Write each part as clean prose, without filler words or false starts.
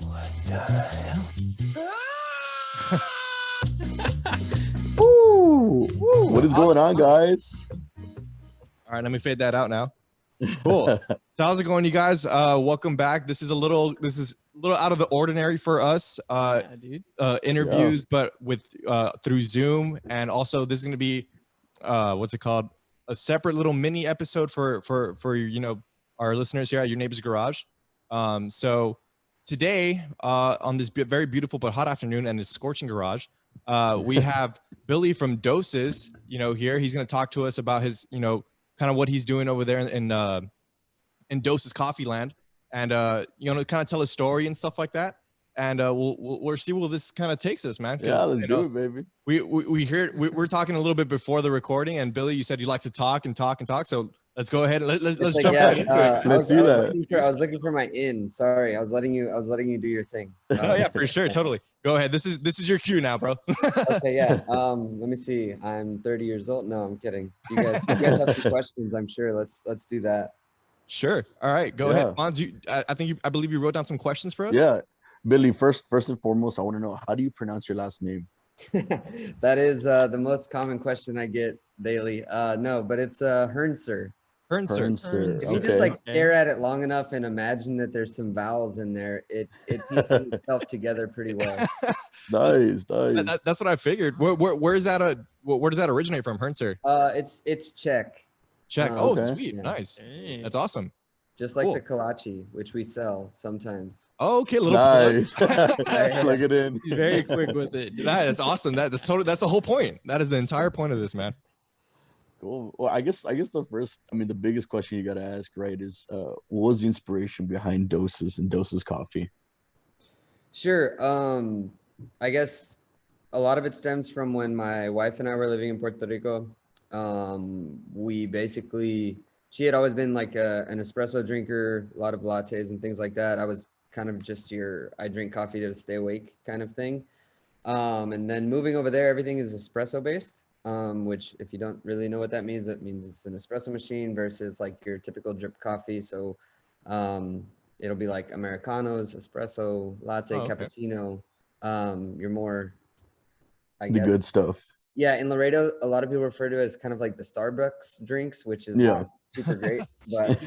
What the hell? Woo! What is going on, guys? All right, let me fade that out now. Cool. So how's it going, you guys? Welcome back. This is a little out of the ordinary for us. Dude. Interviews, but with through Zoom, and also this is going to be what's it called? A separate little mini episode for our listeners here at Your Neighbor's Garage. So today, on this very beautiful but hot afternoon and this scorching garage, we have Billy from Dosis, here. He's going to talk to us about his, kind of what he's doing over there in Dosis Coffee Land, and kind of tell a story and stuff like that. And we'll see where this kind of takes us, man. Yeah, let's do it, baby. We're talking a little bit before the recording, and Billy, you said you like to talk and talk and talk, so let's go ahead and let's jump right into it. Let's see that. I was looking for my in. Sorry, I was letting you do your thing. Oh yeah, for sure, totally. Go ahead. This is your cue now, bro. Okay, yeah. Let me see. I'm 30 years old. No, I'm kidding. You guys have some questions, I'm sure. Let's do that. Sure. All right, go ahead, Fonz. I believe you wrote down some questions for us. Yeah, Billy. First and foremost, I want to know, how do you pronounce your last name? That is the most common question I get daily. No, but it's Hrncir. Hrncir. If you just stare at it long enough and imagine that there's some vowels in there, it pieces itself together pretty well. Nice. That's what I figured. Where does that originate from, Hrncir? It's Czech. Czech. Okay. Sweet. Yeah. Nice. Hey. That's awesome. Just like Cool. the kolache, which we sell sometimes. Oh, okay, little Nice. Plug it in. He's very quick with it. Dude. That's awesome. That's the whole point. That is the entire point of this, man. Cool. Well, I guess the biggest question you got to ask, right, is what was the inspiration behind Dosis and Dosis Coffee? Sure. I guess a lot of it stems from when my wife and I were living in Puerto Rico. She had always been like an espresso drinker, a lot of lattes and things like that. I was kind of just I drink coffee to stay awake kind of thing. And then moving over there, everything is espresso based, which if you don't really know what that means it's an espresso machine versus like your typical drip coffee. So it'll be like Americanos, espresso, latte, cappuccino. You're more, I guess. The good stuff. Yeah, in Laredo, a lot of people refer to it as kind of like the Starbucks drinks, which is not super great, but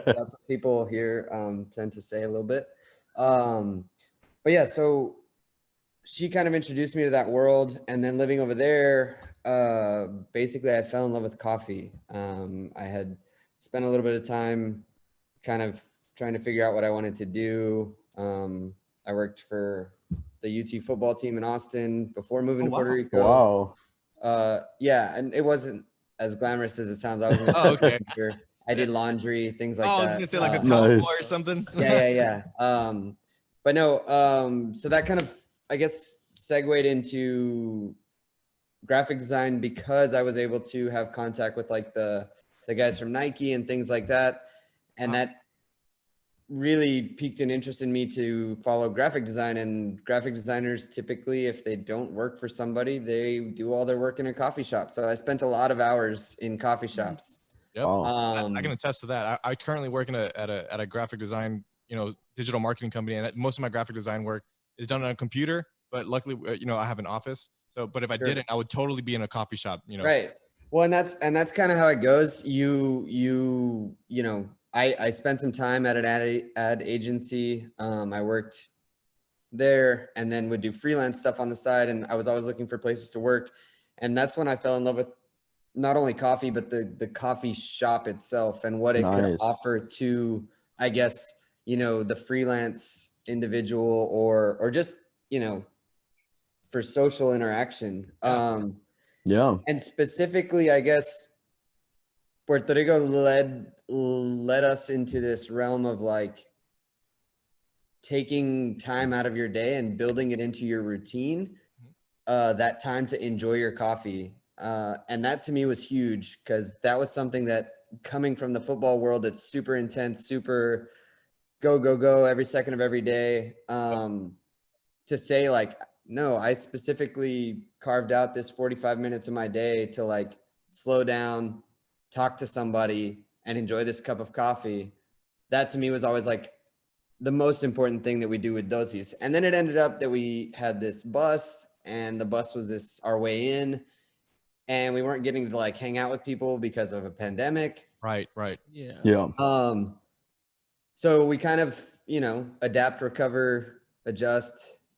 that's what people here tend to say a little bit. But yeah, so she kind of introduced me to that world, and then living over there, basically I fell in love with coffee. I had spent a little bit of time kind of trying to figure out what I wanted to do. I worked for the UT football team in Austin before moving to Puerto Rico. Wow. Yeah, and it wasn't as glamorous as it sounds. I was okay. I did laundry, things like that. I was gonna say like a top floor or something. Yeah. But no, so that kind of, I guess, segued into graphic design because I was able to have contact with like the guys from Nike and things like that, and that really piqued an interest in me to follow graphic design. And graphic designers, typically, if they don't work for somebody, they do all their work in a coffee shop. So I spent a lot of hours in coffee shops. Yep. I can attest to that. I currently work at a graphic design, digital marketing company, and most of my graphic design work is done on a computer. But luckily, I have an office. So, but if I didn't, I would totally be in a coffee shop. Right. Well, and that's kind of how it goes. I spent some time at an ad agency. I worked there and then would do freelance stuff on the side. And I was always looking for places to work. And that's when I fell in love with not only coffee, but the coffee shop itself and what it could offer to, I guess, the freelance individual or just, for social interaction. Yeah. And specifically, I guess, Puerto Rico led us into this realm of like taking time out of your day and building it into your routine, that time to enjoy your coffee. And that to me was huge because that was something that, coming from the football world, that's super intense, super go every second of every day, to say like, no, I specifically carved out this 45 minutes of my day to like slow down, talk to somebody and enjoy this cup of coffee. that to me was always like the most important thing that we do with Dosis. And then it ended up that we had this bus, and the bus was our way in, and we weren't getting to like hang out with people because of a pandemic. Right. Yeah. So we kind of, adapt, recover, adjust,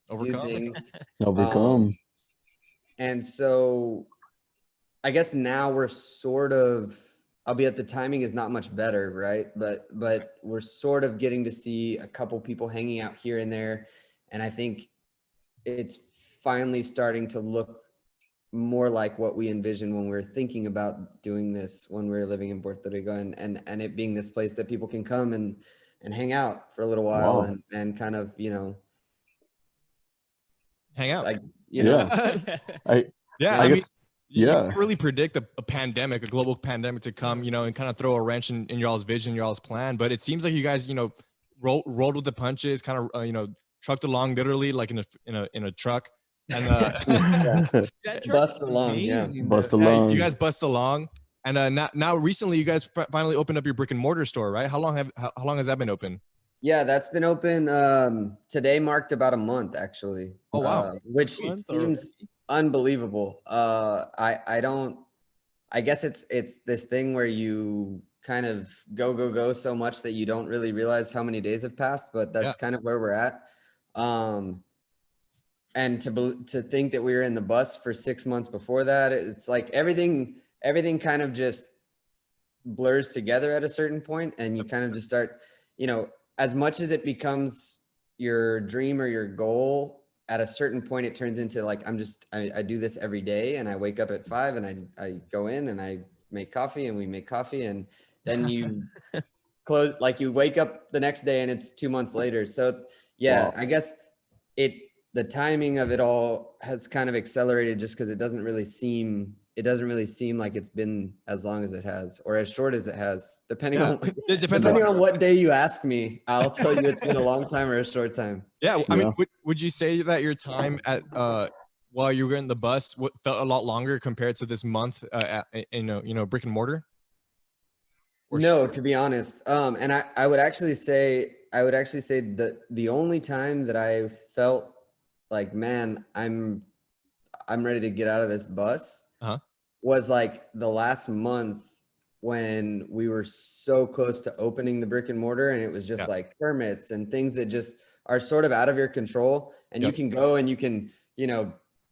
Overcome. do things. Overcome. And so I guess now we're sort of, albeit the timing is not much better, right? But we're sort of getting to see a couple people hanging out here and there. And I think it's finally starting to look more like what we envisioned when we were thinking about doing this when we were living in Puerto Rico, and it being this place that people can come and hang out for a little while. Wow. and kind of, Hang out. like, I I mean, guess, you yeah. can't really predict a pandemic, a global pandemic to come, and kind of throw a wrench in y'all's vision, y'all's plan. But it seems like you guys, rolled with the punches, kind of, trucked along literally like in a truck. And bust along. Yeah. Bust along. you guys bust along. And now recently you guys finally opened up your brick and mortar store, right? How long has that been open? Yeah, that's been open. Today marked about a month, actually. Oh, wow. Which seems unbelievable. I guess it's this thing where you kind of go so much that you don't really realize how many days have passed, but that's kind of where we're at. And to think that we were in the bus for 6 months before that, it's like everything kind of just blurs together at a certain point, and you kind of just start, as much as it becomes your dream or your goal, at a certain point it turns into like, I do this every day, and I wake up at 5 and I go in and I make coffee, and we make coffee, and then you close, like you wake up the next day and it's 2 months later. So yeah, wow. I guess the timing of it all has kind of accelerated just because it doesn't really seem like it's been as long as it has, or as short as it has, depending on what day you ask me. I'll tell you it's been a long time or a short time. Yeah, I mean, would you say that your time at while you were in the bus felt a lot longer compared to this month in brick and mortar? No, to be honest, and I would actually say that the only time that I felt like, man, I'm ready to get out of this bus, was like the last month when we were so close to opening the brick and mortar, and it was just like permits and things that just are sort of out of your control. And you can go and you can,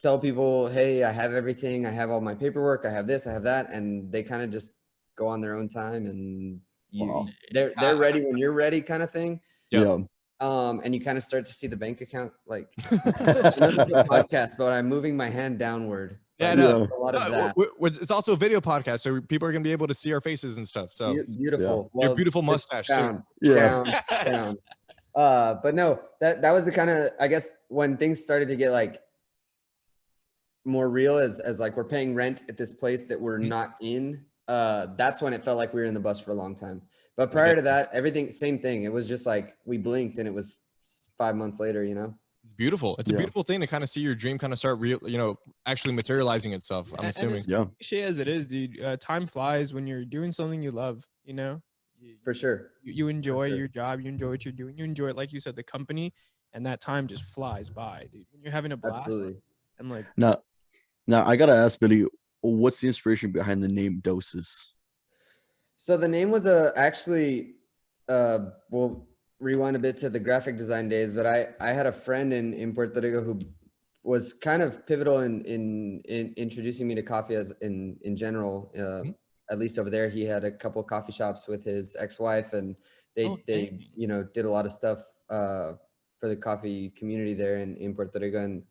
tell people, hey, I have everything. I have all my paperwork. I have this, I have that. And they kind of just go on their own time, and they're ready when you're ready, kind of thing. Yeah. And you kind of start to see the bank account, like, this is a podcast, but I'm moving my hand downward. Yeah, no, a lot of that. It's also a video podcast, so people are gonna be able to see our faces and stuff. So beautiful. Your beautiful mustache. Down. But no, that was the kind of, I guess, when things started to get like more real, as like we're paying rent at this place that we're not in. That's when it felt like we were in the bus for a long time. But prior to that, everything, same thing. It was just like we blinked and it was 5 months later, It's beautiful. It's a beautiful thing to kind of see your dream kind of start actually materializing itself. I'm assuming. Cliche as it is, dude. Time flies when you're doing something you love, For sure. You enjoy your job, you enjoy what you're doing, you enjoy it, like you said, the company, and that time just flies by, dude. When you're having a blast. Absolutely. And like now I gotta ask Billy, what's the inspiration behind the name Dosis? So the name was actually, we'll rewind a bit to the graphic design days, but I had a friend in Puerto Rico who was kind of pivotal in introducing me to coffee as in general. At least over there, he had a couple of coffee shops with his ex-wife, and they did a lot of stuff for the coffee community there in Puerto Rico. And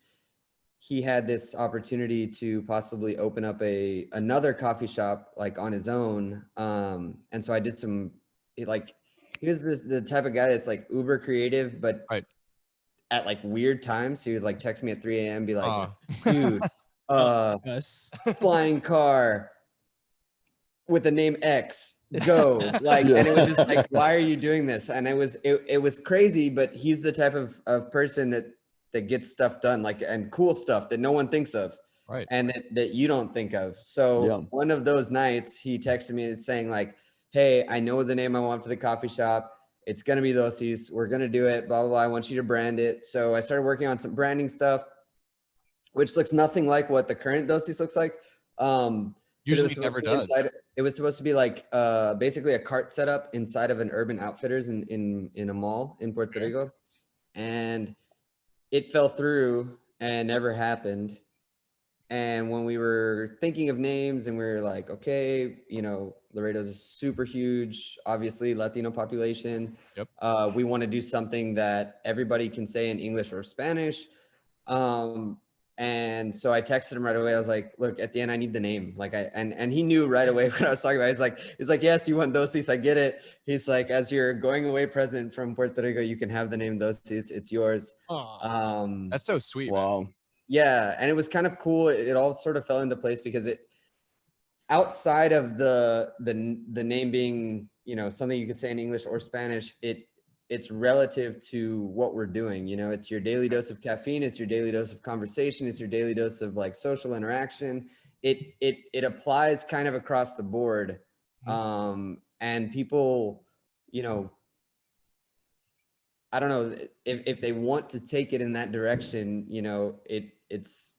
he had this opportunity to possibly open up another coffee shop like on his own. And so I did he was the type of guy that's like uber creative, but at like weird times. He would like text me at 3 a.m. be like, dude, flying car with the name X, go. Like, and it was just like, why are you doing this? And it was crazy, but he's the type of person that gets stuff done, like, and cool stuff that no one thinks of, and that you don't think of. So one of those nights he texted me saying like, hey, I know the name I want for the coffee shop. it's going to be Dosis. We're going to do it, blah, blah, blah. I want you to brand it. So I started working on some branding stuff, which looks nothing like what the current Dosis looks like. Usually never does. It was supposed to be like basically a cart setup inside of an Urban Outfitters in a mall in Puerto Rico. And it fell through and never happened. And when we were thinking of names and we were like, okay, you know, Laredo is a super huge, obviously Latino population. Yep. We want to do something that everybody can say in English or Spanish. And so I texted him right away. I was like, look, at the end, I need the name. Like and he knew right away what I was talking about. He's like, yes, you want Dosis. I get it. He's like, as your going away present from Puerto Rico, you can have the name Dosis. It's yours. That's so sweet. Wow. Man. Yeah. And it was kind of cool. It all sort of fell into place because outside of the name being, you know, something you could say in English or Spanish, it's relative to what we're doing. You know, it's your daily dose of caffeine. It's your daily dose of conversation. It's your daily dose of like social interaction. It applies kind of across the board. And people, you know, I don't know if they want to take it in that direction, you know, it's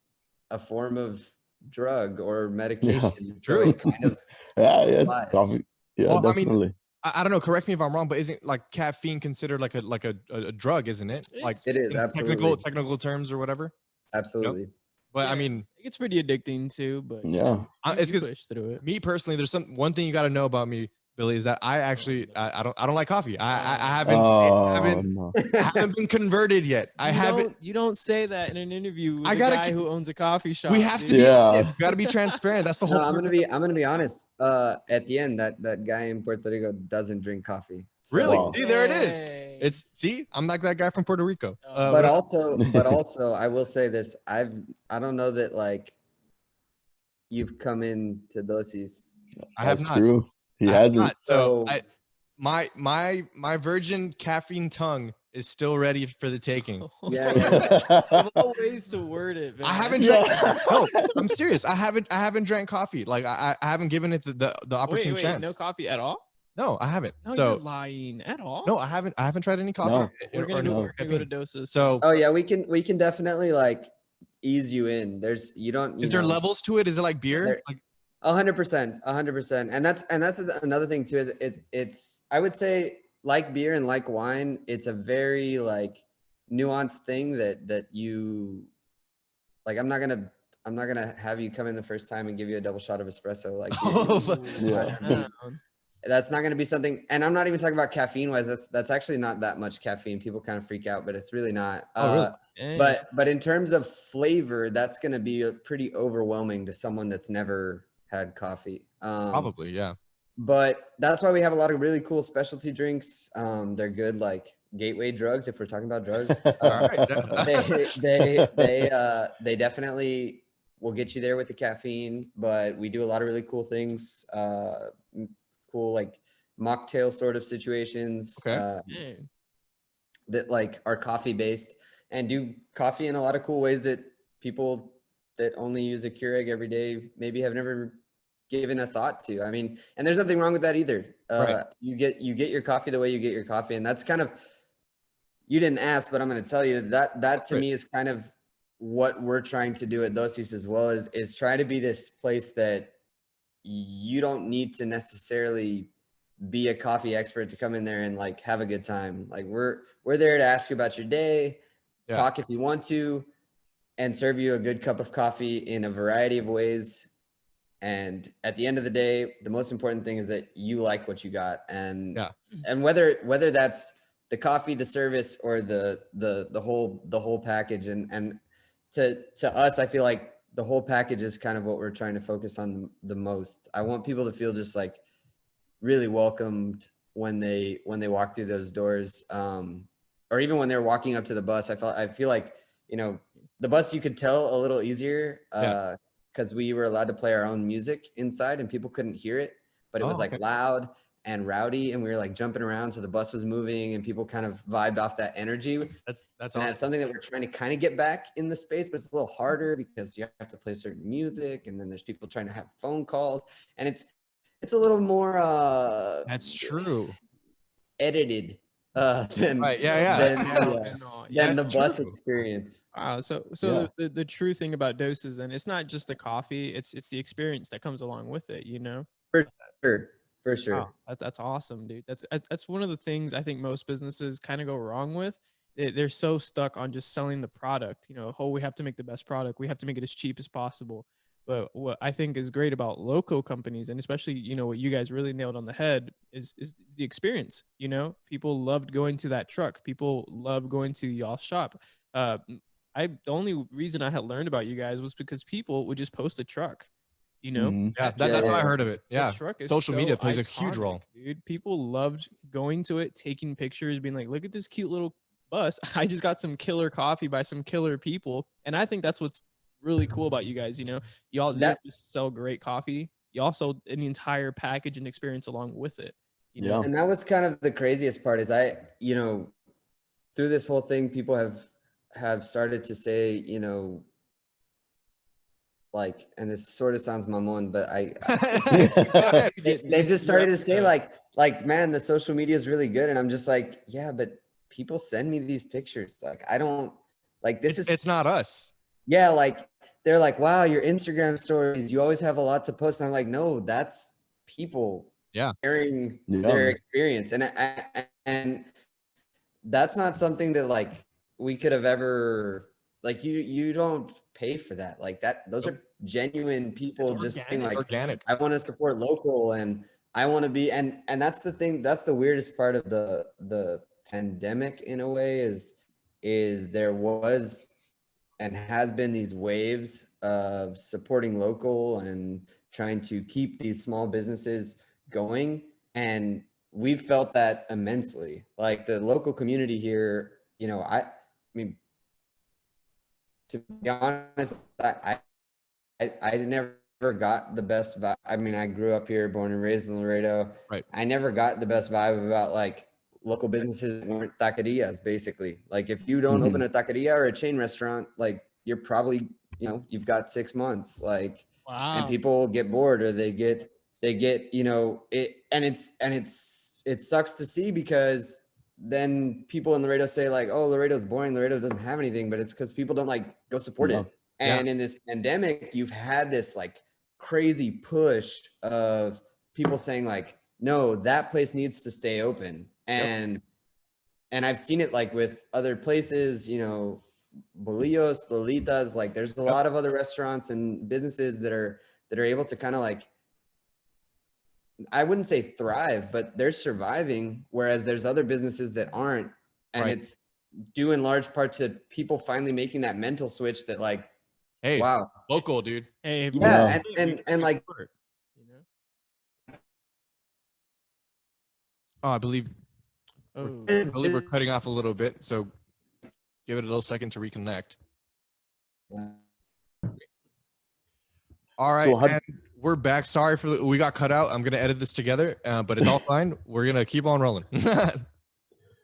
a form of drug or medication. Yeah, so true. it kind of yeah, applies. yeah, Well, definitely. I mean, I don't know. Correct me if I'm wrong, but isn't like caffeine considered like a drug? Isn't it? Like It is, in absolutely. technical terms or whatever. Absolutely. But Yeah, I mean, it's pretty addicting too. But Yeah. it's you because push through it. me personally, there's one thing you got to know about me, Billy, is that I actually I don't like coffee. I No. haven't been converted yet. I haven't. You don't say that in an interview with I a gotta guy keep- who owns a coffee shop. We have to dude. be. Yeah. We got to be transparent. That's the whole. No, I'm purpose. gonna be honest. At the end, that guy in Puerto Rico doesn't drink coffee. So, Really? Wow. See, there it is. Dang. I'm like that guy from Puerto Rico. but also, I will say this. I don't know that like you've come into Dosis. I have That's not. true. He I have hasn't. not. So So- my virgin caffeine tongue is still ready for the taking. Yeah. Of all ways to word it, man. I haven't drank. No, I'm serious. I haven't drank coffee. Like I haven't given it the opportune wait, chance. no coffee at all? No, I haven't. No, So you're lying at all. no, I haven't tried any coffee. No. we're gonna no go to caffeine. Dosis. So Oh yeah, we can definitely like ease you in. There's you don't. You is there know, levels to it? Is it like beer? There- Like 100%, and that's another thing too. Is it's I would say like beer and like wine, it's a very like nuanced thing that you like. I'm not gonna have you come in the first time and give you a double shot of espresso like beer. Yeah. That's not going to be something, and I'm not even talking about caffeine wise. That's actually not that much caffeine. People kind of freak out, but it's really not. Really? But in terms of flavor, that's going to be pretty overwhelming to someone that's never had coffee. Probably, yeah. But that's why we have a lot of really cool specialty drinks. They're good, like gateway drugs. If we're talking about drugs, All right. they definitely will get you there with the caffeine. But we do a lot of really cool things. Cool like mocktail sort of situations. Okay. That like are coffee based and do coffee in a lot of cool ways that people that only use a Keurig every day maybe have never given a thought to. I mean, and there's nothing wrong with that either. Right. You get your coffee the way you get your coffee, and that's kind of, you didn't ask, but I'm going to tell you that to me is kind of what we're trying to do at Dosis as well, is try to be this place that you don't need to necessarily be a coffee expert to come in there and like have a good time. Like we're there to ask you about your day, talk if you want to, and serve you a good cup of coffee in a variety of ways. And at the end of the day, the most important thing is that you like what you got. And whether that's the coffee, the service, or the whole package. And to us, I feel like the whole package is kind of what we're trying to focus on the most. I want people to feel just like really welcomed when they walk through those doors, or even when they're walking up to the bus. I feel like, you know, the bus you could tell a little easier because we were allowed to play our own music inside and people couldn't hear it, but it was like loud and rowdy, and we were like jumping around, so the bus was moving and people kind of vibed off that energy. That's awesome. awesome. Something that we're trying to kind of get back in the space, but it's a little harder because you have to play certain music, and then there's people trying to have phone calls, and it's a little more That's true. edited than Right. Yeah. than Yeah. than the bus True. experience. Wow. So Yeah. the true thing about doses, and it's not just the coffee, it's the experience that comes along with it, you know? For sure. For Wow, sure. that's awesome, dude. That's one of the things I think most businesses kind of go wrong with. They're so stuck on just selling the product. You know, oh, we have to make the best product. We have to make it as cheap as possible. But what I think is great about local companies, and especially what you guys really nailed on the head, is the experience. You know, people loved going to that truck. People loved going to y'all's shop. Uh, the only reason I had learned about you guys was because people would just post a truck. You know, Mhm. Yeah. that That's truck how I yeah. heard of it. Yeah. that truck is Social so media plays a huge iconic, role. dude. People loved going to it, taking pictures, being like, "Look at this cute little bus. I just got some killer coffee by some killer people." And I think that's what's really cool about you guys. You know, y'all That didn't just sell great coffee; you also an entire package and experience along with it. You Yeah. know, and that was kind of the craziest part is through this whole thing, people have started to say, like, and this sort of sounds mamon, but they've just started to say like, man, the social media is really good. And I'm just like, yeah, but people send me these pictures. Like, I don't like, this is, It's not us. yeah. Like they're like, wow, your Instagram stories, you always have a lot to post. And I'm like, no, that's people Yeah. sharing Yeah. their experience. And that's not something that like we could have ever, like, you don't pay for that. Like those are genuine people It's just saying like, Organic. I want to support local and I want to be, and that's the thing, that's the weirdest part of the pandemic in a way is there was and has been these waves of supporting local and trying to keep these small businesses going. And we've felt that immensely. Like the local community here, I mean, to be honest, I never got the best vibe. I mean, I grew up here, born and raised in Laredo. Right. I never got the best vibe about like local businesses that weren't taquerias, basically. Like if you don't open a taqueria or a chain restaurant, like you're probably, you've got 6 months, like, and wow. people get bored or they get, it, and it sucks to see because then people in Laredo say like, oh, Laredo's boring. Laredo doesn't have anything, but it's because people don't like go support it. And in this pandemic, you've had this like crazy push of people saying like, no, that place needs to stay open. And I've seen it like with other places, Bolillos, Lolitas, like there's a lot of other restaurants and businesses that are able to kind of like, I wouldn't say thrive, but they're surviving. Whereas there's other businesses that aren't. And it's due in large part to people finally making that mental switch that like, Hey, wow, local, dude. Hey, yeah, and like, Oh, I believe oh, we're cutting off a little bit, so give it a little second to reconnect. All right, and we're back. Sorry for we got cut out. I'm gonna edit this together, but it's all fine. We're gonna keep on rolling.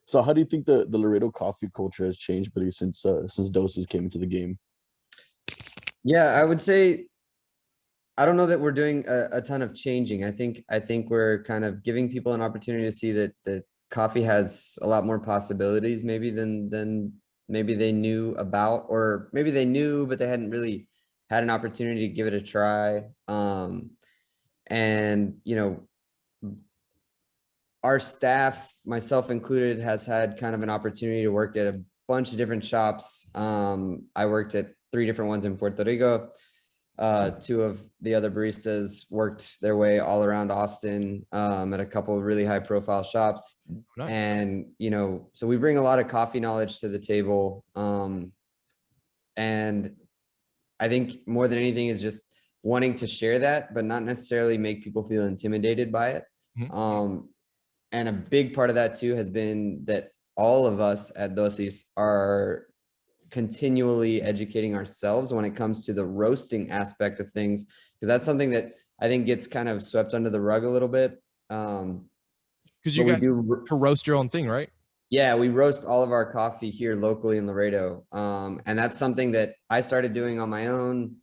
So how do you think the Laredo coffee culture has changed, Billy, since Doses came into the game? Yeah, I would say I don't know that we're doing a ton of changing. I think we're kind of giving people an opportunity to see that coffee has a lot more possibilities maybe than maybe they knew about, or maybe they knew but they hadn't really had an opportunity to give it a try. And our staff, myself included, has had kind of an opportunity to work at a bunch of different shops. I worked at 3 different ones in Puerto Rico. 2 of the other baristas worked their way all around Austin at a couple of really high profile shops. Nice. And, so we bring a lot of coffee knowledge to the table. And I think more than anything is just wanting to share that, but not necessarily make people feel intimidated by it. And a big part of that too has been that all of us at Dosis are continually educating ourselves when it comes to the roasting aspect of things, because that's something that I think gets kind of swept under the rug a little bit. Because you guys do roast your own thing, right? Yeah, we roast all of our coffee here locally in Laredo. And that's something that I started doing on my own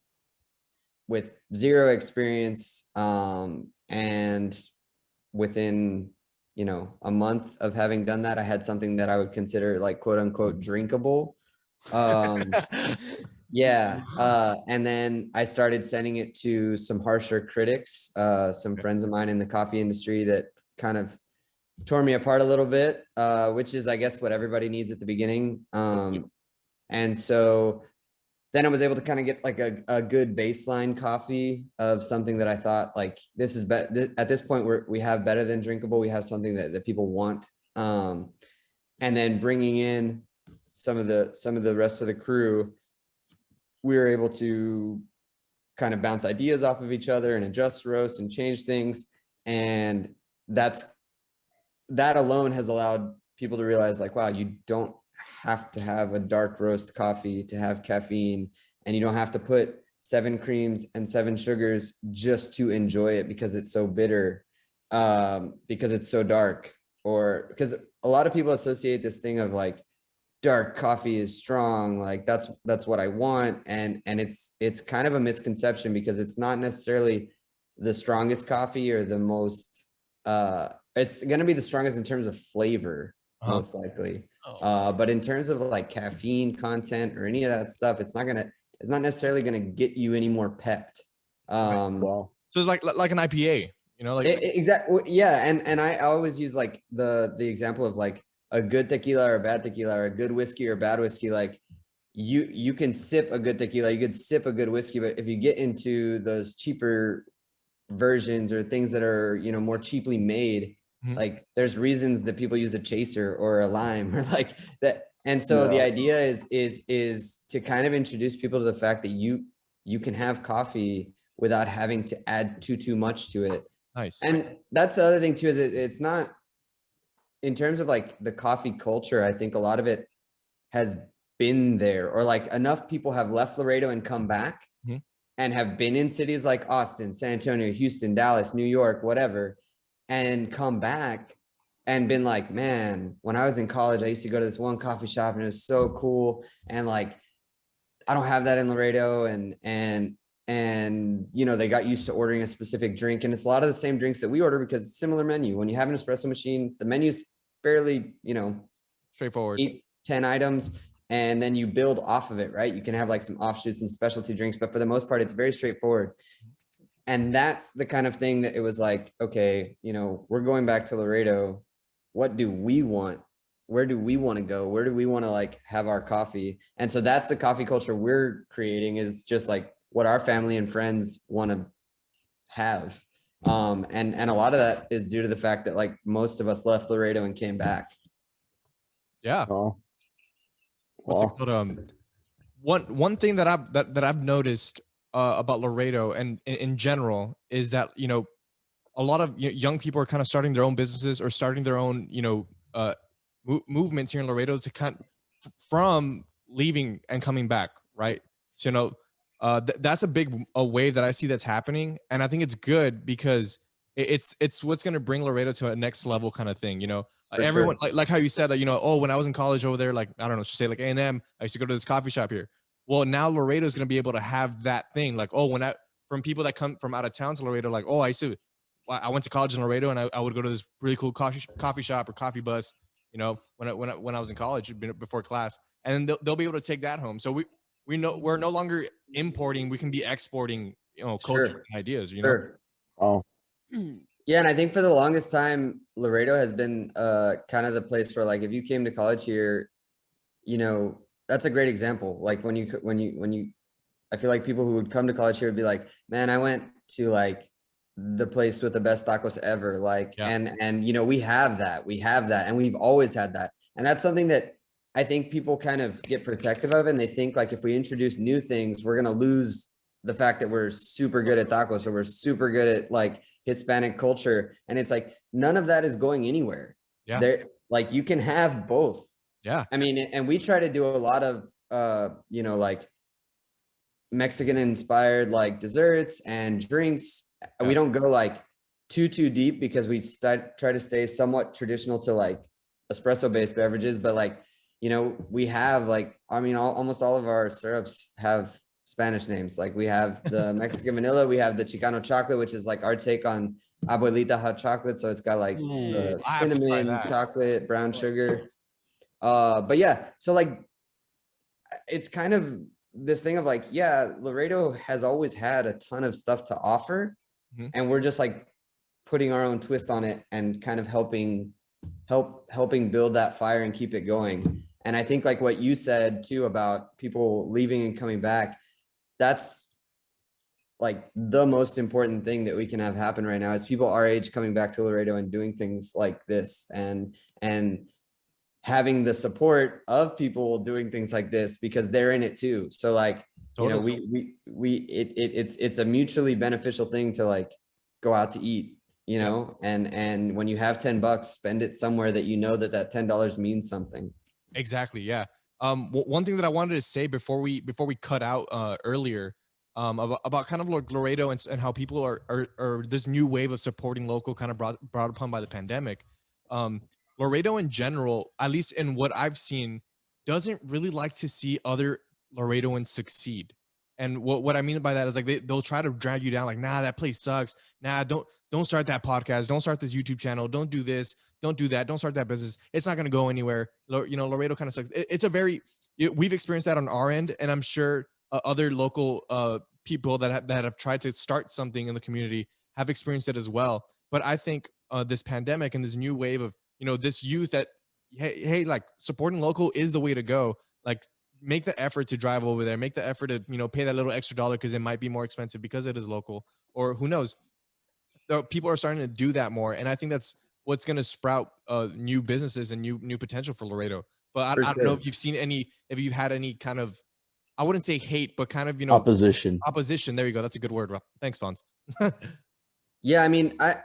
with zero experience. And within you know, a month of having done that, I had something that I would consider like quote unquote drinkable. Yeah. And then I started sending it to some harsher critics, some friends of mine in the coffee industry that kind of tore me apart a little bit, which is, I guess, what everybody needs at the beginning. And so then I was able to kind of get like a good baseline coffee of something that I thought like, this is better. At this point, we have better than drinkable. We have something that people want. And then bringing in some of the rest of the crew, we were able to kind of bounce ideas off of each other and adjust roast and change things. And that alone has allowed people to realize like, wow, you don't have to have a dark roast coffee to have caffeine, and you don't have to put 7 creams and 7 sugars just to enjoy it because it's so bitter, because it's so dark, or because a lot of people associate this thing of like dark coffee is strong, like that's what I want, and it's kind of a misconception because it's not necessarily the strongest coffee or the most it's going to be the strongest in terms of flavor, most likely. But in terms of like caffeine content or any of that stuff, it's not necessarily going to get you any more pepped. Wow. So it's like an IPA, you know, like exactly. Yeah. And I always use like the example of like a good tequila or a bad tequila, or a good whiskey or bad whiskey. Like you can sip a good tequila, you could sip a good whiskey, but if you get into those cheaper versions or things that are, you know, more cheaply made, like there's reasons that people use a chaser or a lime or like that. And so the idea is to kind of introduce people to the fact that you can have coffee without having to add too much to it. Nice. And that's the other thing too, is it's not, in terms of like the coffee culture, I think a lot of it has been there, or like enough people have left Laredo and come back and have been in cities like Austin, San Antonio, Houston, Dallas, New York, whatever, and come back and been like, man, when I was in college, I used to go to this one coffee shop and it was so cool. And like, I don't have that in Laredo. And, you know, they got used to ordering a specific drink, and it's a lot of the same drinks that we order because it's similar menu. When you have an espresso machine, the menu's fairly, you know, straightforward, 8-10 items. And then you build off of it, right? You can have like some offshoots and specialty drinks, but for the most part, it's very straightforward. And that's the kind of thing that it was like, okay, you know, we're going back to Laredo. What do we want? Where do we want to go? Where do we want to like have our coffee? And so that's the coffee culture we're creating, is just like what our family and friends want to have. And a lot of that is due to the fact that like most of us left Laredo and came back. Yeah. Oh. What's it called? One thing that I've noticed about Laredo and in general is that, you know, a lot of young people are kind of starting their own businesses or starting their own, you know, movements here in Laredo to from leaving and coming back, right? So, you know, that's a big wave that I see that's happening, and I think it's good because it's what's going to bring Laredo to a next level kind of thing, you know. Everyone, sure. like how you said that, you know, oh, when I was in college over there, like, I don't know, say like A&M, I used to go to this coffee shop here. Well, now Laredo is going to be able to have that thing. Like, oh, from people that come from out of town to Laredo, like, oh, I went to college in Laredo, and I would go to this really cool coffee shop or coffee bus, you know, when I was in college before class, and then they'll be able to take that home. So we know we're no longer importing, we can be exporting, you know, culture and ideas, you know. Oh. Yeah, and I think for the longest time, Laredo has been kind of the place where, like, if you came to college here, you know, that's a great example. Like when you, I feel like people who would come to college here would be like, man, I went to like the place with the best tacos ever. Like, and you know, we have that, and we've always had that, and that's something that I think people kind of get protective of, and they think like if we introduce new things, we're gonna lose the fact that we're super good at tacos or we're super good at like Hispanic culture. And it's like, none of that is going anywhere. Yeah. There, like you can have both. Yeah. I mean, and we try to do a lot of, you know, like Mexican inspired, like desserts and drinks. Yeah. We don't go like too deep because we try to stay somewhat traditional to like espresso based beverages. But like, you know, we have like, I mean, almost all of our syrups have Spanish names. Like we have the Mexican vanilla, we have the Chicano chocolate, which is like our take on abuelita hot chocolate, so it's got like I have to try cinnamon, that. chocolate, brown sugar. But yeah, so like it's kind of this thing of like, yeah, Laredo has always had a ton of stuff to offer, and we're just like putting our own twist on it and kind of helping build that fire and keep it going. And I think like what you said too about people leaving and coming back, that's like the most important thing that we can have happen right now is people our age coming back to Laredo and doing things like this, and having the support of people doing things like this because they're in it too. So like, Totally. it's a mutually beneficial thing to like go out to eat, you know, and when you have $10, spend it somewhere that you know that $10 means something. Exactly. Yeah. One thing that I wanted to say before we cut out earlier, about kind of like Laredo and how people are this new wave of supporting local kind of brought upon by the pandemic. Laredo in general, at least in what I've seen, doesn't really like to see other Laredoans succeed. And what I mean by that is like they'll try to drag you down, like, nah, that place sucks. Nah, don't start that podcast. Don't start this YouTube channel. Don't do this. Don't do that. Don't start that business. It's not going to go anywhere. You know, Laredo kind of sucks. It's a very, we've experienced that on our end, and I'm sure other local people that have tried to start something in the community have experienced it as well. But I think this pandemic and this new wave of, you know, this youth that, hey, like supporting local is the way to go. Like, make the effort to drive over there, make the effort to, you know, pay that little extra dollar because it might be more expensive because it is local, or who knows. People are starting to do that more, and I think that's what's going to sprout new businesses and new potential for Laredo. But I don't know if you've seen any, if you've had any kind of, I wouldn't say hate, but kind of, you know, opposition. There you go. That's a good word. Thanks, Fonz. Yeah, I mean, I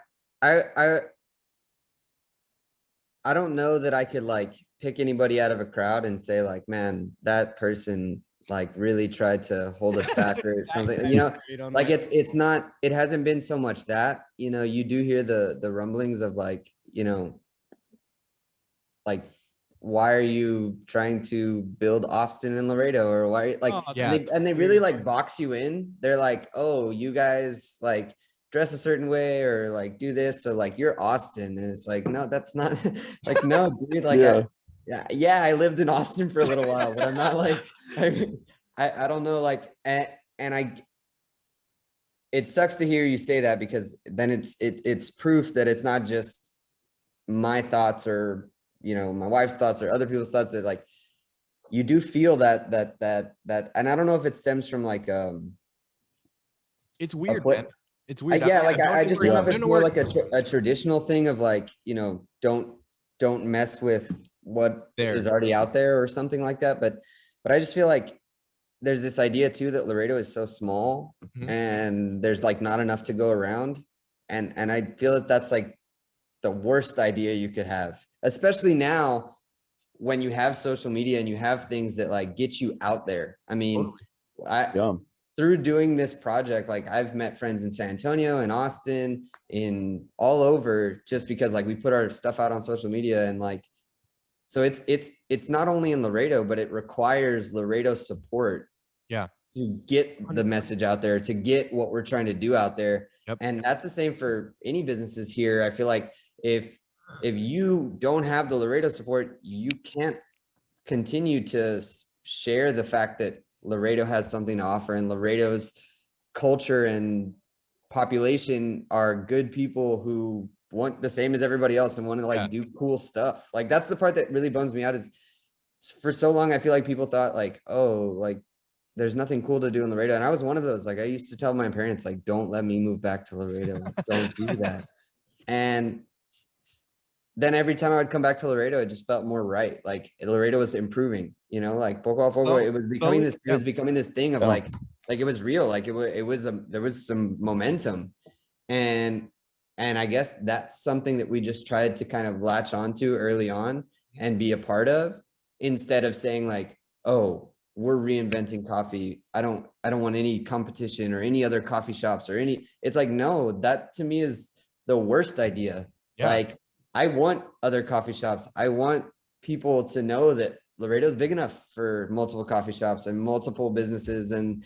don't know that I could like pick anybody out of a crowd and say like, man, that person like really tried to hold us back or something, you know, like it's not, it hasn't been so much that, you know, you do hear the rumblings of like, you know, like, why are you trying to build Austin and Laredo, or why, like, and they really like box you in. They're like, oh, you guys like dress a certain way or like do this, so like you're Austin, and it's like, no, that's not like, no, dude, like, I lived in Austin for a little while, but I'm not like, I don't know, like, and it sucks to hear you say that, because then it's proof that it's not just my thoughts or, you know, my wife's thoughts or other people's thoughts, that like you do feel that, and I don't know if it stems from like it's weird, man. It's weird. Yeah, like I just don't know if it's more like a traditional thing of like, you know, don't mess with what is already out there or something like that. But I just feel like there's this idea too that Laredo is so small and there's like not enough to go around, and I feel that that's like the worst idea you could have, especially now when you have social media and you have things that like get you out there. I mean, through doing this project, like I've met friends in San Antonio and Austin, in all over, just because like we put our stuff out on social media, and like, so it's not only in Laredo, but it requires Laredo support. To get the message out there, to get what we're trying to do out there. And that's the same for any businesses here. I feel like if you don't have the Laredo support, you can't continue to share the fact that Laredo has something to offer, and Laredo's culture and population are good people who want the same as everybody else and want to like do cool stuff. Like that's the part that really bums me out, is for so long I feel like people thought like, oh, like there's nothing cool to do in Laredo. And I was one of those. Like I used to tell my parents, like, don't let me move back to Laredo. Like, don't do that. And then every time I would come back to Laredo, it just felt more right. Like Laredo was improving, you know, like poco a poco, it was becoming this, it was becoming this thing of like it was real. Like there was some momentum. And I guess that's something that we just tried to kind of latch onto early on and be a part of, instead of saying like, oh, we're reinventing coffee. I don't want any competition or any other coffee shops or any, it's like, no, that to me is the worst idea. Like I want other coffee shops. I want people to know that Laredo is big enough for multiple coffee shops and multiple businesses and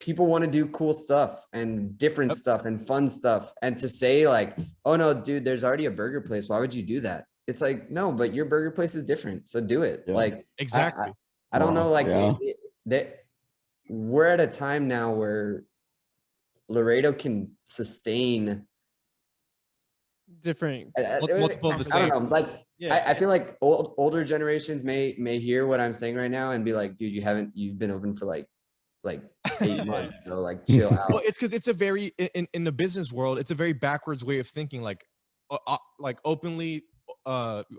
people want to do cool stuff and different stuff and fun stuff. And to say like, oh no, dude, there's already a burger place. Why would you do that? It's like, no, but your burger place is different. So do it. Yeah. Like, Exactly. I don't know. Like Yeah. that we're at a time now where Laredo can sustain Different. Multiple of the I same. don't know. Like, Yeah. I feel like older generations may hear what I'm saying right now and be like, dude, you've been open for like 8 months, so like chill out. Well, it's because it's a very in the business world, it's a very backwards way of thinking. Like openly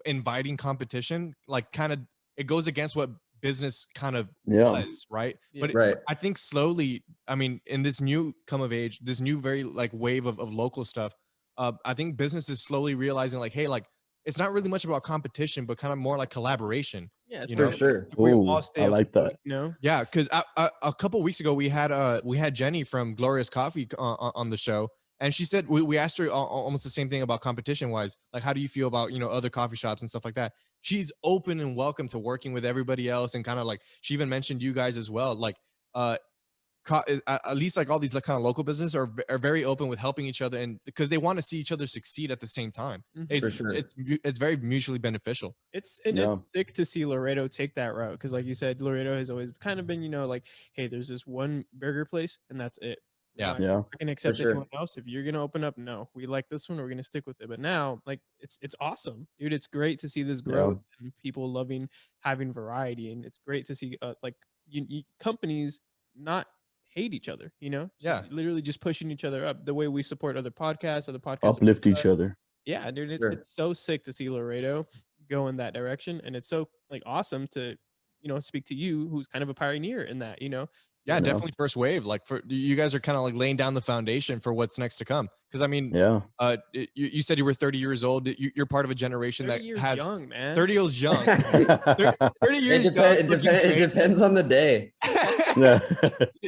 inviting competition, like kind of it goes against what business kind of was, right? Yeah. But Right. I think slowly, I mean, in this new come of age, this new very like wave of local stuff, I think business is slowly realizing like, hey, like it's not really much about competition, but kind of more like collaboration. Yeah, it's You For know? sure. We Ooh, all stay I like afloat, that. you know? Yeah, because a couple weeks ago we had Jenny from Glorious Coffee on the show, and she said we asked her almost the same thing about competition wise, like how do you feel about other coffee shops and stuff like that. She's open and welcome to working with everybody else, and kind of like she even mentioned you guys as well. Like at least like all these like kind of local businesses are very open with helping each other, and because they want to see each other succeed at the same time. Mhm. For sure. It's very mutually beneficial. It's Yeah. sick to see Laredo take that route because, like you said, Laredo has always kind of been, like, hey, there's this one burger place and that's it. We're Yeah. not- Yeah. I can accept sure. anyone else. If you're gonna open up, no, we like this one, we're gonna stick with it. But now, like, it's awesome, dude. It's great to see this growth and people loving having variety, and it's great to see like companies not hate each other. Yeah. literally just pushing each other up. The way we support other podcasts Uplift each other. yeah, dude, Sure. it's so sick to see Laredo go in that direction, and it's so like awesome to, speak to you, who's kind of a pioneer in that. Yeah, Yeah. definitely first wave. Like for you guys are kind of like laying down the foundation for what's next to come. Because I mean, Yeah. you said you were 30 years old. You're part of a generation 30 that years has young, man. 30 years young. 30 It, years young. it looking great. depends on the day. Yeah.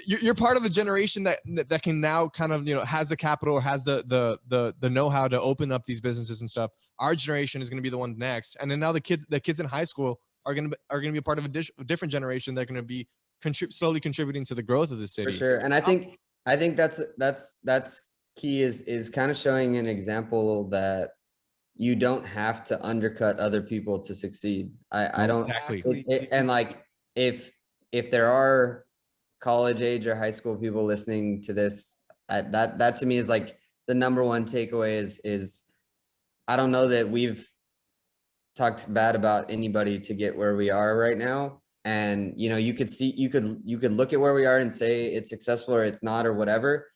You're part of a generation that can now kind of has the capital or has the know-how to open up these businesses and stuff. Our generation is going to be the one next, and then now the kids in high school are going to be a part of a different generation. They're going to be slowly contributing to the growth of the city. For sure. And I think that's key is kind of showing an example that you don't have to undercut other people to succeed. I don't Exactly. and like if there are college age or high school people listening to this, that to me is like the number one takeaway is I don't know that we've talked bad about anybody to get where we are right now. And you could look at where we are and say it's successful or it's not or whatever,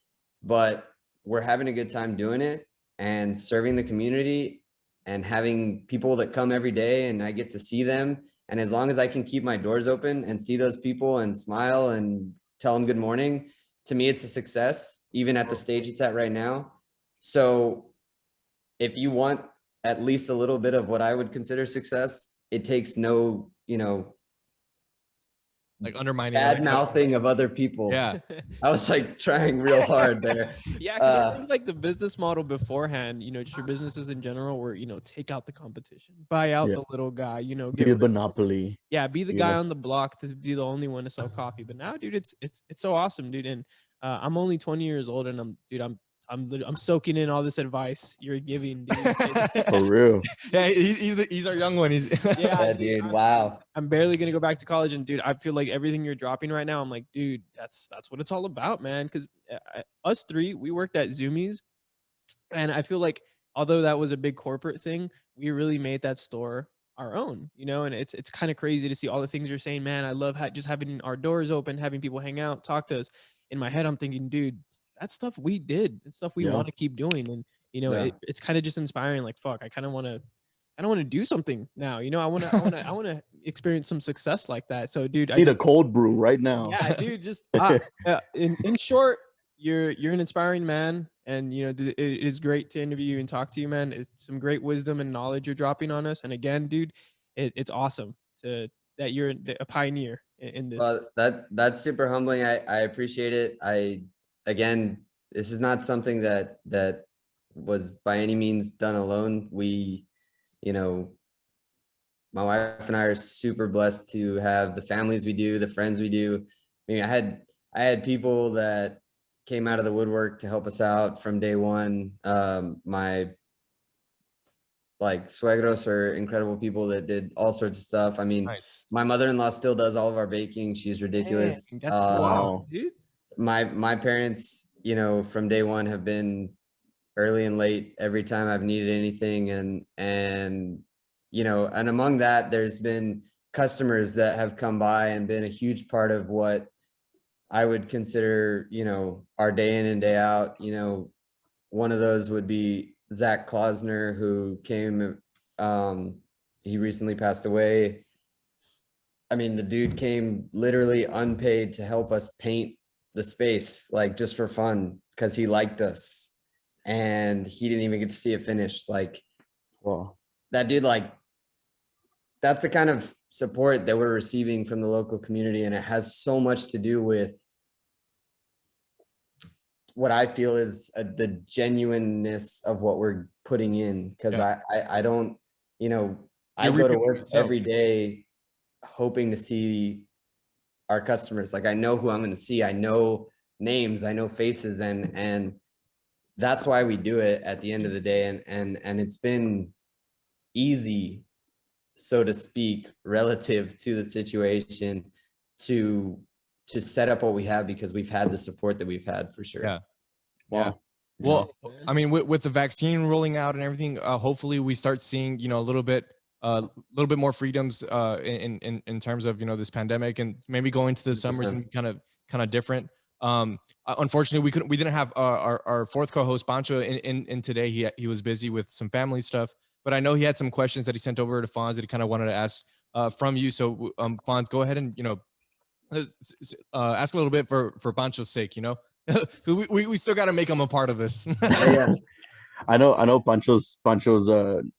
but we're having a good time doing it and serving the community and having people that come every day and I get to see them. And as long as I can keep my doors open and see those people and smile and tell them good morning, to me, it's a success, even at the stage it's at right now. So if you want at least a little bit of what I would consider success, it takes no, Like undermining bad mouthing of other people. Yeah. I was like trying real hard there. Yeah, because I think like the business model beforehand, just your businesses in general were, take out the competition, buy out the little guy, get Be a rid of- monopoly. yeah, be the guy on the block to be the only one to sell coffee. But now, dude, it's so awesome, dude. And I'm only 20 years old, and I'm soaking in all this advice you're giving, dude. For real. Yeah, he's our young one. He's Yeah, dude. Wow. I'm barely gonna go back to college, and dude, I feel like everything you're dropping right now, I'm like, dude, that's what it's all about, man. Because us three, we worked at Zoomies, and I feel like although that was a big corporate thing, we really made that store our own, and it's kind of crazy to see all the things you're saying, man. I love just having our doors open, having people hang out, talk to us. In my head, I'm thinking, dude, that's stuff we did. It's stuff we want to keep doing, and it's kind of just inspiring. Like, fuck, I kind of want to do something now. I want to experience some success like that. So, dude, I need a cold brew right now. Yeah, dude. Just in short, you're an inspiring man, and it is great to interview you and talk to you, man. It's some great wisdom and knowledge you're dropping on us. And again, dude, it's awesome that you're a pioneer in this. Well, that's super humbling. I appreciate it. Again, this is not something that was by any means done alone. We, my wife and I are super blessed to have the families we do, the friends we do. I mean, I had I had people that came out of the woodwork to help us out from day one. My like suegros are incredible people that did all sorts of stuff. I mean, Nice. my mother-in-law still does all of our baking. She's ridiculous. Dang, that's wow, dude. My parents, you know, from day one have been early and late every time I've needed anything. And, you know, and among that, there's been customers that have come by and been a huge part of what I would consider, you know, our day in and day out. You know, one of those would be Zach Klausner, who came, he recently passed away. I mean, the dude came literally unpaid to help us paint the space, like just for fun, because he liked us. And he didn't even get to see it finished. Like, Wow. that dude, like, that's the kind of support that we're receiving from the local community. And it has so much to do with what I feel is the genuineness of what we're putting in. Cause I don't, you know, I go to work every day hoping to see our customers. Like, I know who I'm going to see. I know names, I know faces, and that's why we do it at the end of the day. And it's been easy, so to speak, relative to the situation to set up what we have, because we've had the support that we've had for sure. Yeah. Wow. Well, I mean, with the vaccine rolling out and everything, hopefully we start seeing, you know, a little bit more freedoms in terms of, you know, this pandemic, and maybe going into the summers and kind of different. Unfortunately, we didn't have our fourth co-host Pancho in today. He was busy with some family stuff, but I know he had some questions that he sent over to Fonz that he kind of wanted to ask from you. So Fonz, go ahead and, you know, ask a little bit for Pancho's sake, you know. we still got to make him a part of this. Yeah. I know Pancho's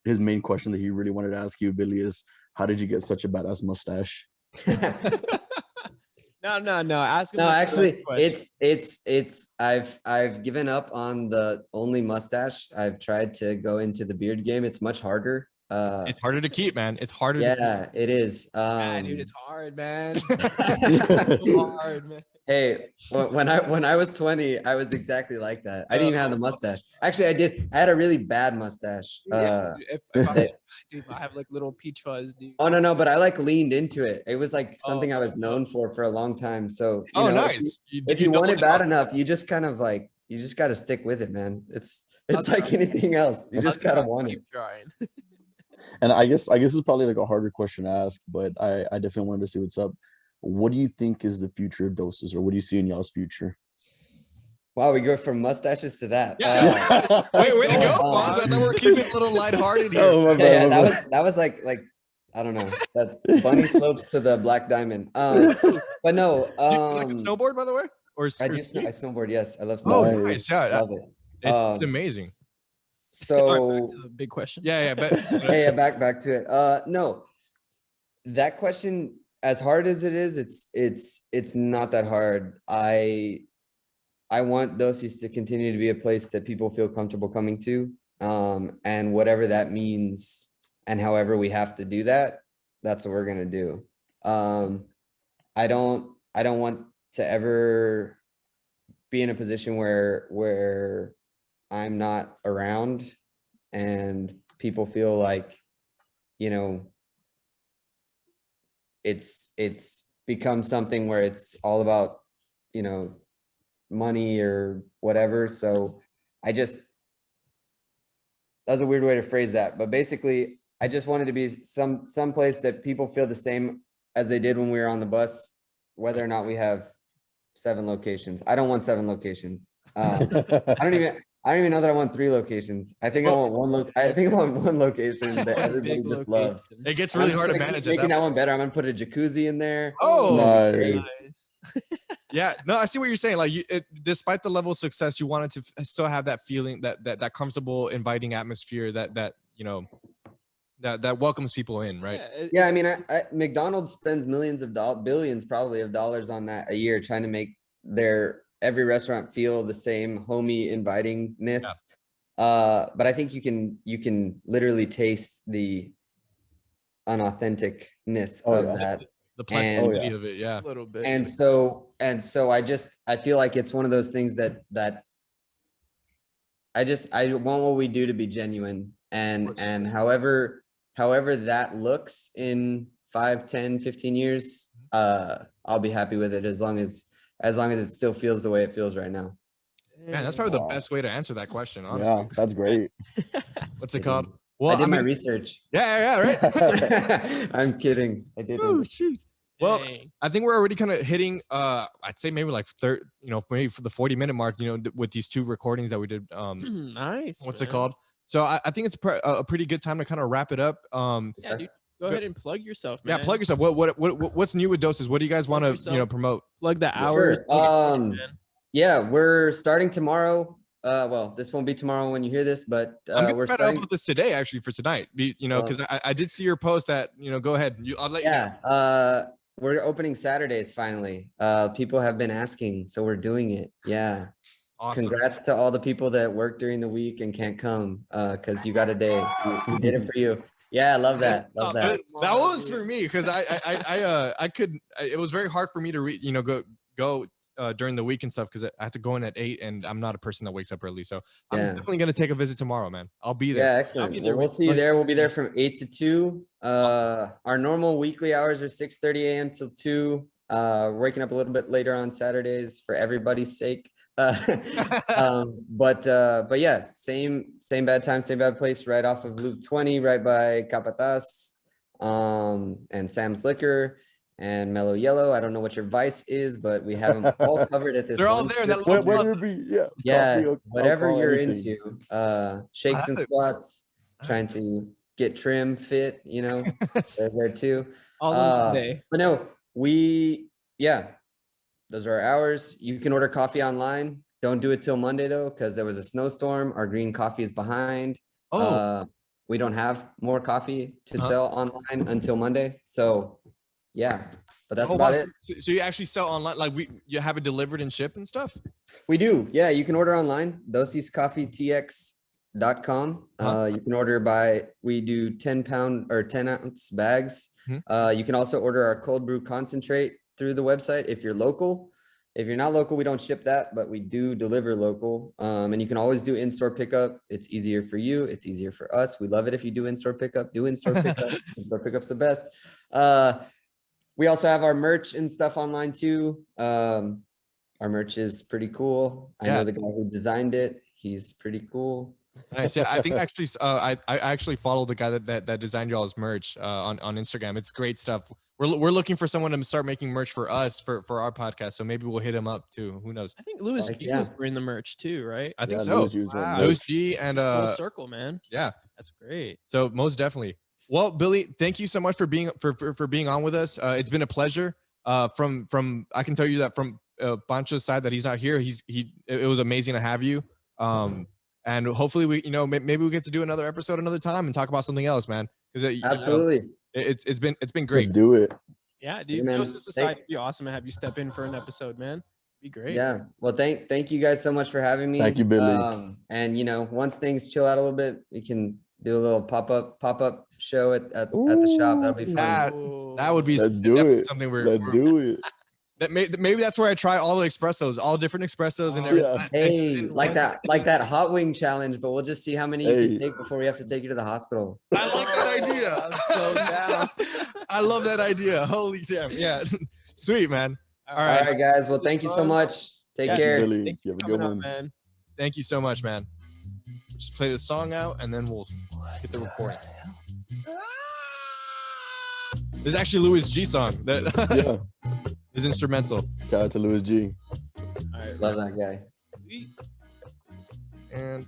his main question that he really wanted to ask you, Billy, is how did you get such a badass mustache? No. Ask him. No, actually, it's I've given up on the only mustache. I've tried to go into the beard game. It's much harder. It's harder to keep, man. It's harder. Yeah, it is. Yeah, dude, it's hard, man. It's hard, man. Hey, when I was 20, I was exactly like that. I didn't even have the mustache. Actually, I did. I had a really bad mustache. Yeah, dude, I have like little peach fuzz, dude. Oh no, but I like leaned into it. It was like something I was known for a long time. So you know, nice. If you want it bad enough, you just kind of like, you just got to stick with it, man. It's like anything else. You just gotta want it. Trying. And I guess it's probably like a harder question to ask, but I definitely wanted to see what's up. What do you think is the future of Doses, or what do you see in y'all's future? Wow, we go from mustaches to that. Yeah. Way to go, Fonz. I thought we were keeping it a little lighthearted here. Oh, my bad, yeah, that was like I don't know. That's bunny slopes to the black diamond. But no. Do you like to snowboard, by the way? Or I snowboard. Yes, I love snowboarding. snowboarding. Oh, nice. Yeah, love it. It's amazing. So back to the big question. Yeah. Hey, back to it. No, that question, as hard as it is, it's not that hard. I want Dosis to continue to be a place that people feel comfortable coming to, and whatever that means, and however we have to do that, that's what we're gonna do. I don't want to ever be in a position where I'm not around and people feel like, you know, it's become something where it's all about, you know, money or whatever. So that's a weird way to phrase that, but basically I just wanted to be some place that people feel the same as they did when we were on the bus, whether or not we have 7 locations. I don't want 7 locations. I don't even know that I want 3 locations. I think I want one location that everybody just loves. It gets really hard to manage. Making that one better. I'm gonna put a jacuzzi in there. Oh, nice. Yeah, no, I see what you're saying. Like, despite the level of success, you wanted to still have that feeling, that comfortable, inviting atmosphere that you know, that welcomes people in, right? Yeah, I mean, McDonald's spends billions probably of dollars on that a year, trying to make every restaurant feel the same homey invitingness. Yeah. But I think you can literally taste the unauthenticness of that. The plasticity of it, yeah. A little bit. And so I feel like it's one of those things that I want what we do to be genuine, and however that looks in 5, 10, 15 years, I'll be happy with it as long as it still feels the way it feels right now. Man, that's probably the best way to answer that question, honestly. Yeah, that's great. What's it called? Well, I did my research. Yeah, right. I'm kidding. I didn't. Oh, shoot. Well, Dang. I think we're already kind of hitting, I'd say maybe like maybe for the 40-minute mark, with these 2 recordings that we did. Nice. What's man. it called? So I think it's a pretty good time to kind of wrap it up. Yeah, dude. Go ahead and plug yourself, man. Yeah, plug yourself. What's new with Doses? What do you guys want to promote? Plug the hours. Sure. Yeah, we're starting tomorrow. Well, this won't be tomorrow when you hear this, but we're starting with this today, actually, for tonight. Because I did see your post that, go ahead. I'll let you know. We're opening Saturdays finally. People have been asking, so we're doing it. Yeah. Awesome. Congrats to all the people that work during the week and can't come because you got a day. We did it for you. Yeah, I love that. Love that. That was for me because I could. It was very hard for me to go during the week and stuff because I had to go in at 8 and I'm not a person that wakes up early. So I'm definitely gonna take a visit tomorrow, man. I'll be there. Yeah, excellent. We'll see you there. We'll be there from 8 to 2. Our normal weekly hours are 6:30 a.m. till 2. We're waking up a little bit later on Saturdays for everybody's sake. But yeah, same bad time, same bad place, right off of Loop 20, right by Capataz, and Sam's Liquor and Mellow Yellow. I don't know what your vice is, but we have them all covered at this. They're all there. Whatever be, whatever you're anything. into. Shakes and squats, trying to get trim, fit. They're there too. All day. But no, those are our hours. You can order coffee online. Don't do it till Monday though, because there was a snowstorm. Our green coffee is behind. We don't have more coffee to sell online until Monday. So yeah, but that's about it. So you actually sell online, like you have it delivered and shipped and stuff? We do. Yeah, you can order online, dosiscoffeetx.com. You can order we do 10-pound or 10-ounce bags. You can also order our cold brew concentrate through the website if you're local. If you're not local, we don't ship that, but we do deliver local. And you can always do in-store pickup. It's easier for you. It's easier for us. We love it if you do in-store pickup. Do in-store pickup. In-store pickup's the best. We also have our merch and stuff online too. Our merch is pretty cool. I know the guy who designed it. He's pretty cool. Nice. Yeah, I think actually, I actually follow the guy that designed y'all's merch on Instagram. It's great stuff. We're looking for someone to start making merch for us for our podcast. So maybe we'll hit him up too. Who knows? I think Louis G was wearing the merch too, right? I think so. Louis G and full circle, man. Yeah, that's great. So most definitely. Well, Billy, thank you so much for being on with us. It's been a pleasure. From I can tell you that from Pancho's side that he's not here. It was amazing to have you. And hopefully maybe we get to do another episode another time and talk about something else, man. Because absolutely, it's been great. Let's do it. Yeah, dude. Dosis Society would be awesome to have you step in for an episode, man. Be great. Yeah. Well, thank you guys so much for having me. Thank you, Billy. And once things chill out a little bit, we can do a little pop-up show at the shop. That'll be fun. That would be. Let's do it. Something Let's do it. Maybe that's where I try all the espressos, all different espressos and everything. Yeah. Hey, like that hot wing challenge, but we'll just see how many you can take before we have to take you to the hospital. I like that idea. I'm so down. I love that idea. Holy damn. Yeah. Sweet, man. All right, guys. Well, thank you so much. Take care. Billy, you have a good one. Man. Thank you so much, man. Just play the song out and then we'll hit the recording. There's actually a Louis G song that is instrumental. Shout out to Louis G. All right, love that guy. And